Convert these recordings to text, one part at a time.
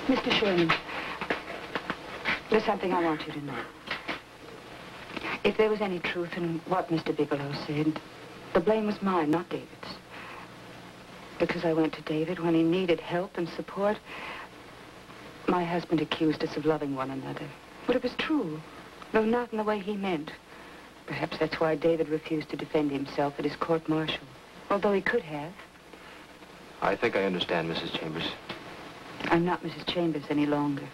Mr. Sherman, there's something I want you to know. If there was any truth in what Mr. Bigelow said, the blame was mine, not David's. Because I went to David when he needed help and support, my husband accused us of loving one another. But it was true, though not in the way he meant. Perhaps that's why David refused to defend himself at his court-martial, although he could have. I think I understand, Mrs. Chambers. I'm not Mrs. Chambers any longer.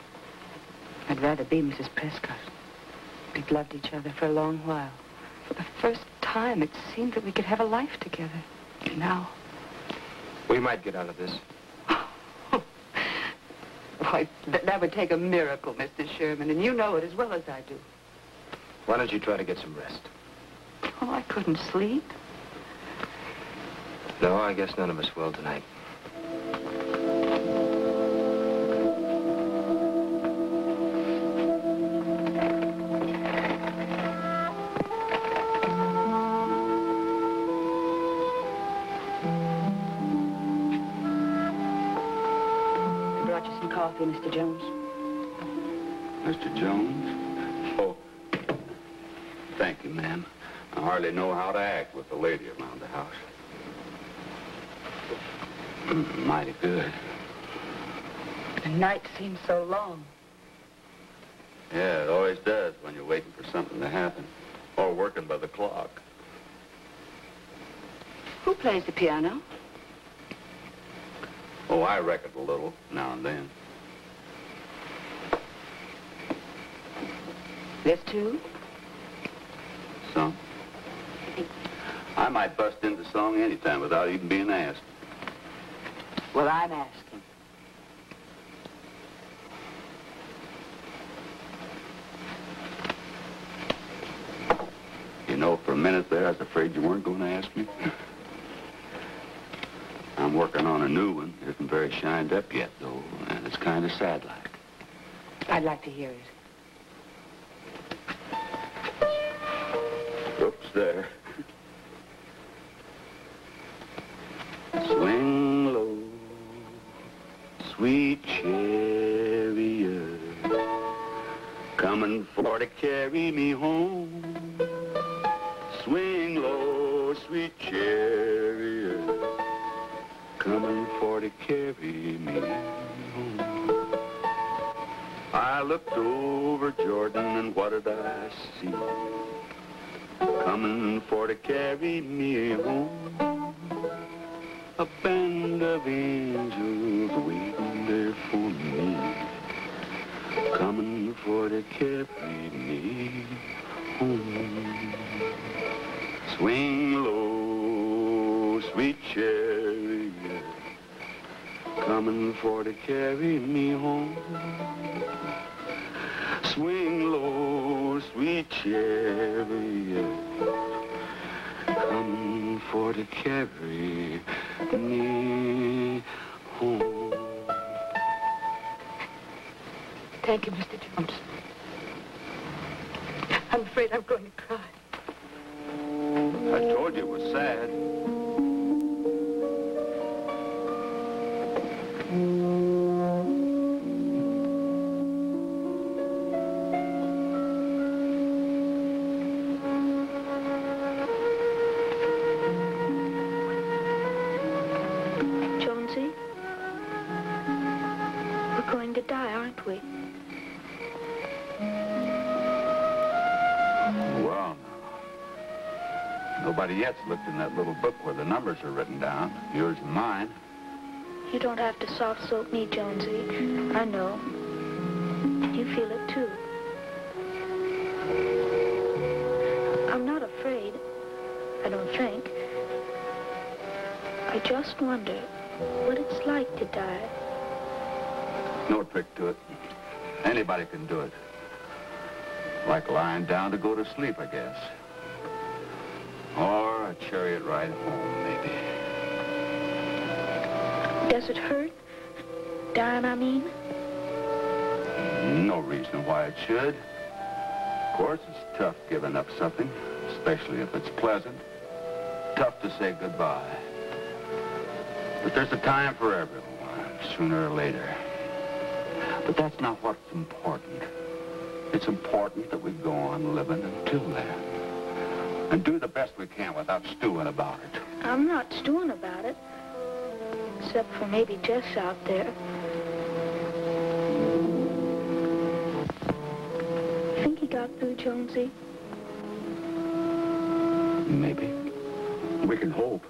I'd rather be Mrs. Prescott. We've loved each other for a long while. For the first time, it seemed that we could have a life together. And now... We might get out of this. Why, that would take a miracle, Mr. Sherman, and you know it as well as I do. Why don't you try to get some rest? Oh, I couldn't sleep. No, I guess none of us will tonight. Coffee, Mr. Jones. Mr. Jones? Oh, thank you, ma'am. I hardly know how to act with a lady around the house. Mighty good. The night seems so long. Yeah, it always does when you're waiting for something to happen. Or working by the clock. Who plays the piano? Oh, I reckon a little, now and then. This too? Some. I might bust into song anytime without even being asked. Well, I'm asking. You know, for a minute there, I was afraid you weren't going to ask me. I'm working on a new one. It isn't very shined up yet, though, and it's kind of sad-like. I'd like to hear it. Oops, there. Swing low, sweet chariot, coming for to carry me home. Swing low, sweet chariot, coming for to carry me home. I looked over Jordan, and what did I see? Coming for to carry me home. A band of angels waiting there for me. Coming for to carry me home. Swing low, sweet chariot, coming for to carry me home. Swing low, sweet chariot, coming for to carry me home. Thank you, Mr. Jones. I'm afraid I'm going to cry. I told you it was sad. Jonesy, we're going to die, aren't we? Well, nobody yet's looked in that little book where the numbers are written down, yours and mine. You don't have to soft-soap me, Jonesy. I know. You feel it, too. I'm not afraid, I don't think. I just wonder what it's like to die. No trick to it. Anybody can do it. Like lying down to go to sleep, I guess. Or a chariot ride home, maybe. Does it hurt? Dying, I mean? No reason why it should. Of course, it's tough giving up something, especially if it's pleasant. Tough to say goodbye. But there's a time for everyone, sooner or later. But that's not what's important. It's important that we go on living until then. And do the best we can without stewing about it. I'm not stewing about it. Except for maybe Jess out there. Think he got through, Jonesy? Maybe. We can hope.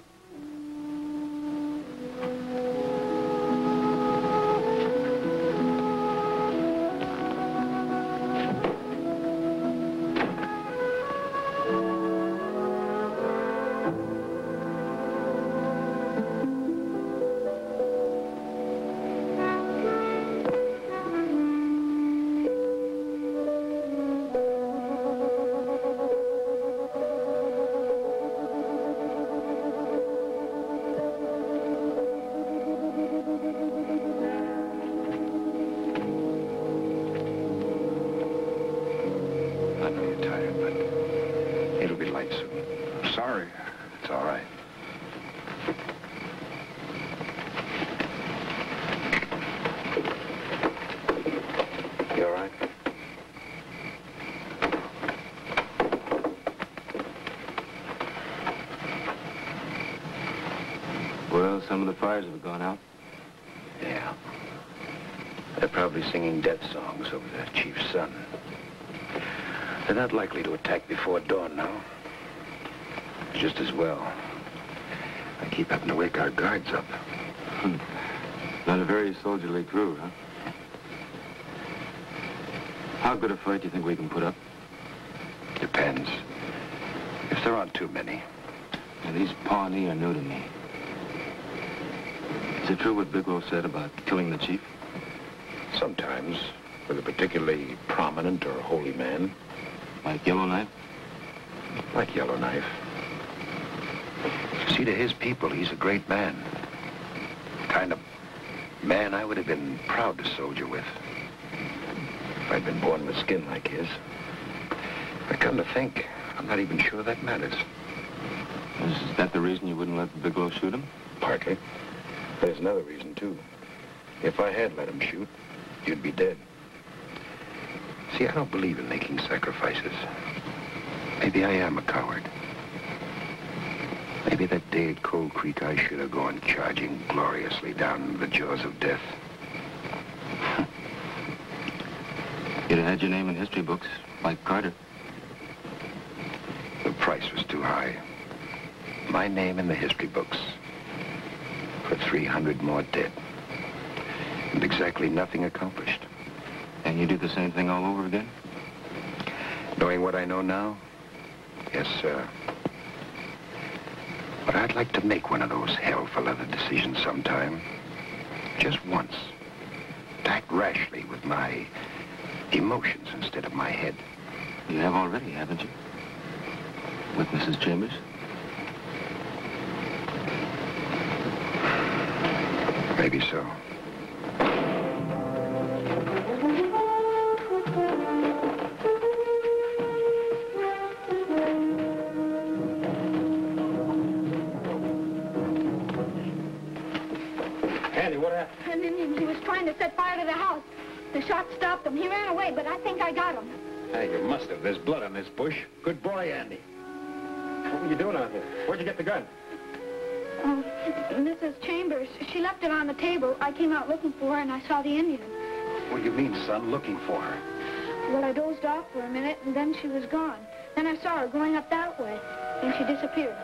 Well, some of the fires have gone out. Yeah. They're probably singing death songs over the chief's son. They're not likely to attack before dawn now. Just as well. I keep having to wake our guards up. Not a very soldierly crew, huh? How good a fight do you think we can put up? Depends. If there aren't too many. Now, these Pawnee are new to me. Is it true what Bigelow said about killing the chief? Sometimes, with a particularly prominent or holy man. Like Yellowknife? Like Yellowknife. See, to his people, he's a great man. Kind of man I would have been proud to soldier with. If I'd been born with skin like his. But come to think, I'm not even sure that matters. Is that the reason you wouldn't let Bigelow shoot him? Partly. There's another reason, too. If I had let him shoot, you'd be dead. See, I don't believe in making sacrifices. Maybe I am a coward. Maybe that day at Cold Creek I should have gone charging gloriously down into the jaws of death. You'd have had your name in history books, like Carter. The price was too high. My name in the history books. For 300 more dead. And exactly nothing accomplished. And you do the same thing all over again? Knowing what I know now? Yes, sir. But I'd like to make one of those hell-for-leather decisions sometime. Just once. To act rashly with my emotions instead of my head. You have already, haven't you? With Mrs. Chambers? Maybe so. Andy, what happened? An Indian, he was trying to set fire to the house. The shot stopped him. He ran away, but I think I got him. Hey, you must have. There's blood on this bush. Good boy, Andy. What were you doing out here? Where'd you get the gun? Mrs. Chambers, she left it on the table. I came out looking for her, and I saw the Indian. What do you mean, son, looking for her? Well, I dozed off for a minute, and then she was gone. Then I saw her going up that way, and she disappeared.